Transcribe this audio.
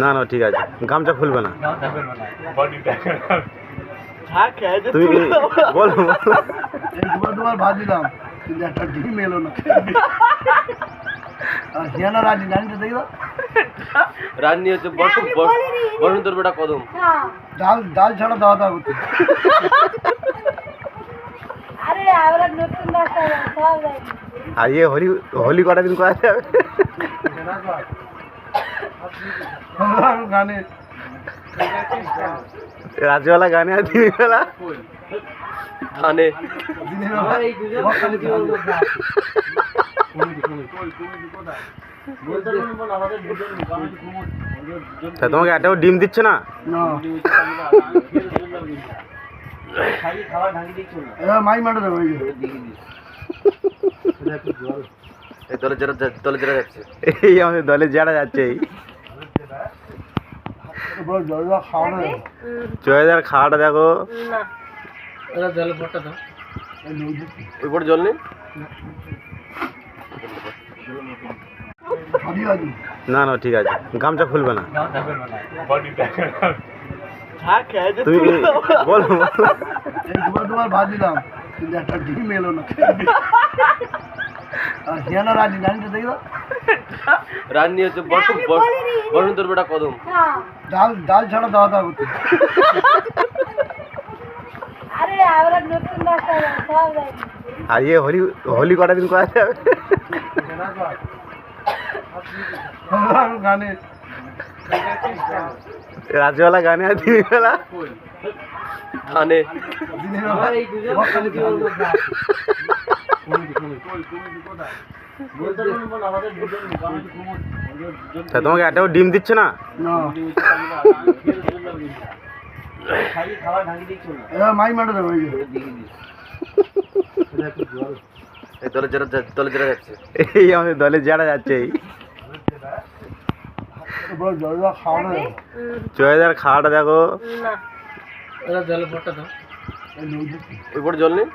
না না ঠিক আছে, গামছা খুলবে না। তুমি বলো তোমার ভাত দিলাম কিন্তু একটা ডিম এলো না। আর হিয়ানা রানী রানীটা দেখলো রান্নি হচ্ছে বসন্তর বেটা কদম। ডাল ডাল ছাড়া দাওয়া দাওয়া করতে। আরে আমরা নতুন রাস্তা সব জানি। আর ইয়ে হোলি হোলি কটা দিন করা যাবে? গানে রাত্রিবেলা গানে আর দিনের বেলা ধানে তা তোমাকে একটাও ডিম দিচ্ছে না? মাই মাঠে দেবো দলে যারা যাচ্ছে এই আমাদের দলে যারা যাচ্ছে এই জয়দার খাওয়াটা দেখো। ওই পরে জল নেই। না না ঠিক আছে, গামছা খুলবে না। তুমি বলো তোমার ভাত দিলাম কিন্তু একটা ডিম এলো না। আর হিয়ানা রানী রানীটা দেখলো রান্নি হচ্ছে বসন্তর বেটা কদম। ডাল ডাল ছাড়া দাওয়া দাওয়া করতে। আরে আমরা নতুন রাস্তা সব জানি। আর ইয়ে হোলি হোলি কটা দিন করা যাবে? গানে রাত্রিবেলা গানে আর দিনের বেলা ধানে তা তোমাকে একটাও ডিম দিচ্ছে না? মাই মাঠে দেবো দলে যারা যাচ্ছে এই আমাদের দলে যারা যাচ্ছে এই জয়দার খাওয়াটা দেখো। ওই পরে জল নেই।